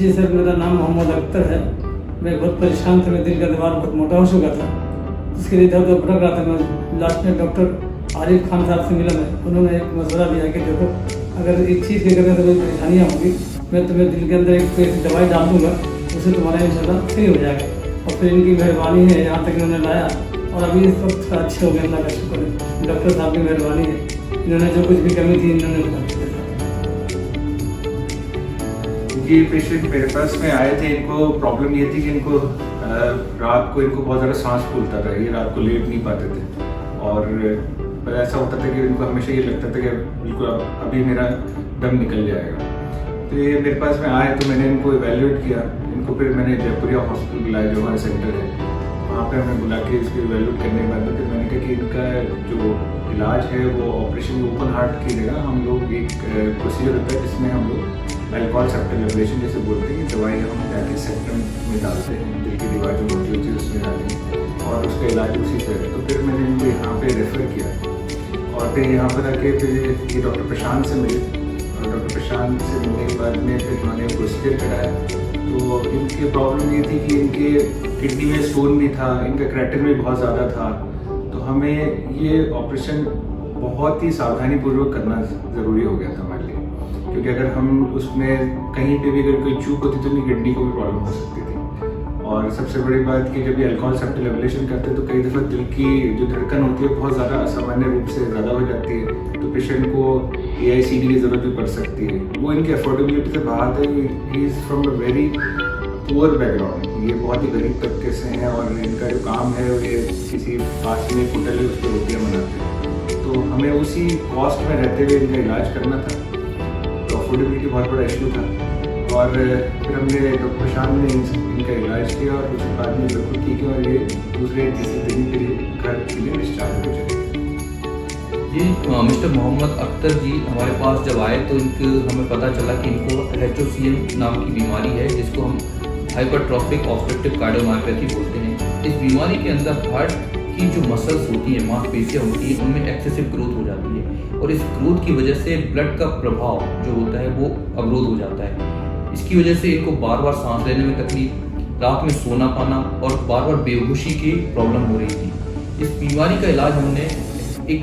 जी sir, मेरा नाम मोहम्मद अख्तर है। मैं बहुत परेशान था, मेरे दिल का दीवार बहुत मोटा हो चुका था, उसके लिए इधर उधर भटक रहा था। मैं लास्ट में डॉक्टर आरिफ खान साहब से मिला। मैं उन्होंने एक मशवरा दिया कि देखो, अगर एक चीज़ के करने से कोई परेशानियाँ होगी, मैं तुम्हें दिल के अंदर एक दवाई डाल दूँगा, उससे तुम्हारा इंशाल्लाह सही हो जाएगा। और फिर इनकी मेहरबानी है, यहाँ तक इन्होंने लाया और अभी इस वक्त अच्छे हो गए, अल्लाह का शुक्र है। डॉक्टर साहब की मेहरबानी है, इन्होंने जो कुछ भी कमी थी इन्होंने बता दिया था। ये पेशेंट मेरे पास में आए थे, इनको प्रॉब्लम ये थी कि इनको रात को इनको बहुत ज़्यादा सांस फूलता था, ये रात को लेट नहीं पाते थे। और पर ऐसा होता था कि इनको हमेशा ये लगता था कि बिल्कुल अभी मेरा दम निकल जाएगा। तो ये मेरे पास में आए तो मैंने इनको इवेल्यूएट किया। इनको फिर मैंने जयपुरिया हॉस्पिटल बुलाया, जो हमारा सेंटर है, वहाँ पे हमने बुला के इसको इवेल्यूएट करने के बाद फिर मैंने कहा कि इनका जो इलाज है वो ऑपरेशन ओपन हार्ट की जगह हम लोग एक प्रोसीजर होता है जिसमें हम लोग अल्कोहल सेप्टम एब्लेशन जैसे बोलते हैं, दवाई हम जाके सेप्टम में डालते हैं, दिल की दीवार जो मोटी होती है उसमें डालते हैं और उसका इलाज उसी से है। तो फिर मैंने इनको यहाँ पे रेफ़र किया और फिर यहाँ पर आके फिर ये डॉक्टर प्रशांत से मिले और डॉक्टर प्रशांत से मिलने के बाद में फिर उन्होंने प्रोसीजर कराया। तो इनकी प्रॉब्लम ये थी कि इनके किडनी में स्टोन भी था, इनका क्रेटिन भी बहुत ज़्यादा था। तो हमें ये ऑपरेशन बहुत ही सावधानीपूर्वक करना ज़रूरी हो गया था हमारे लिए, क्योंकि अगर हम उसमें कहीं पे भी अगर कोई चूक होती तो उनकी किडनी को भी प्रॉब्लम हो सकती थी। और सबसे बड़ी बात कि जब ये अल्कोहल सेप्टम एब्लेशन करते हैं तो कई दफ़ा दिल की जो धड़कन होती है बहुत ज़्यादा असामान्य रूप से ज़्यादा हो जाती है, तो पेशेंट को AICD की ज़रूरत भी पड़ सकती है। वो इनकी अफोर्डेबिलिटी से बाहर है। He is from a very poor background, ये बहुत ही गरीब तबके से हैं और इनका जो काम है वो ये किसी पास में होटल है उस पर रोटियाँ बनाते हैं। तो हमें उसी कॉस्ट में रहते हुए इनका इलाज करना था, तो अफोर्डेबिलिटी बहुत बड़ा इशू था। और फिर हमने डॉक्टर प्रशांत ने इनका इलाज किया और उसके बाद में बिल्कुल ठीक है और ये दूसरे तीसरे दिन के लिए घर के लिए डिस्चार्ज हो जाए। जी, मिस्टर मोहम्मद अख्तर जी हमारे पास जब आए तो हमें पता चला कि इनको HOCM नाम की बीमारी है, जिसको हम हाइपरट्रॉफिक ऑब्स्ट्रक्टिव कार्डियोमायोपैथी बोलते हैं। इस बीमारी के अंदर हार्ट की जो मसल्स होती हैं, मांसपेशियाँ होती हैं, उनमें एक्सेसिव ग्रोथ हो जाती है और इस ग्रोथ की वजह से ब्लड का प्रभाव जो होता है वो अवरोध हो जाता है। इसकी वजह से इनको बार बार सांस लेने में तकलीफ, रात में सोना पाना और बार बार बेहोशी की प्रॉब्लम हो रही थी। इस बीमारी का इलाज हमने एक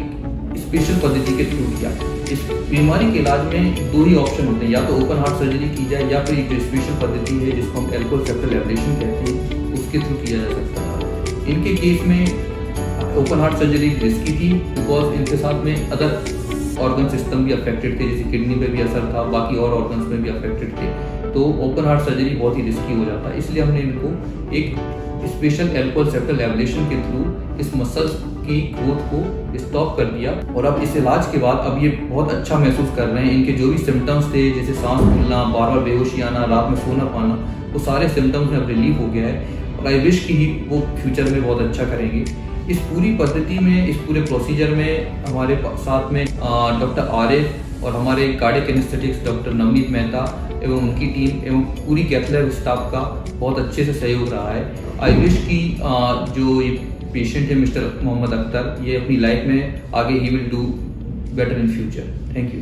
स्पेशल पद्धति के थ्रू किया। इस बीमारी के इलाज में दो ही ऑप्शन होते हैं, या तो ओपन हार्ट सर्जरी की जाए या फिर जो स्पेशल पद्धति है जिसको हम अल्कोहल सेप्टम एब्लेशन कहते हैं उसके थ्रू किया जा सकता था। इनके केस में ओपन हार्ट सर्जरी रिस्की थी बिकॉज इनके साथ में अदर ऑर्गन सिस्टम भी अफेक्टेड थे, जैसे किडनी पे भी असर था, बाकी और ऑर्गन्स में भी अफेक्टेड थे, तो ओपन हार्ट सर्जरी बहुत ही रिस्की हो जाता है। इसलिए हमने इनको एक स्पेशल अल्कोहल सेप्टम एब्लेशन के थ्रू इस मसल्स की ग्रोथ को स्टॉप कर दिया और अब इस इलाज के बाद अब ये बहुत अच्छा महसूस कर रहे हैं। इनके जो भी सिम्टम्स थे, जैसे सांस फूलना, बार बार बेहोशी आना, रात में सोना पाना, वो सारे सिम्टम्स में अब रिलीफ हो गया है और आई विश कि वो फ्यूचर में बहुत अच्छा करेंगे। इस पूरी पद्धति में, इस पूरे प्रोसीजर में हमारे साथ में डॉक्टर आरिफ और हमारे cardiac anaesthetics doctor Navneet Mehta एवं उनकी टीम एवं पूरी कैथलैब स्टाफ का बहुत अच्छे से सहयोग रहा है। आई विश कि जो ये पेशेंट है मिस्टर मोहम्मद अख्तर, ये अपनी लाइफ में आगे he will do better in future. Thank you.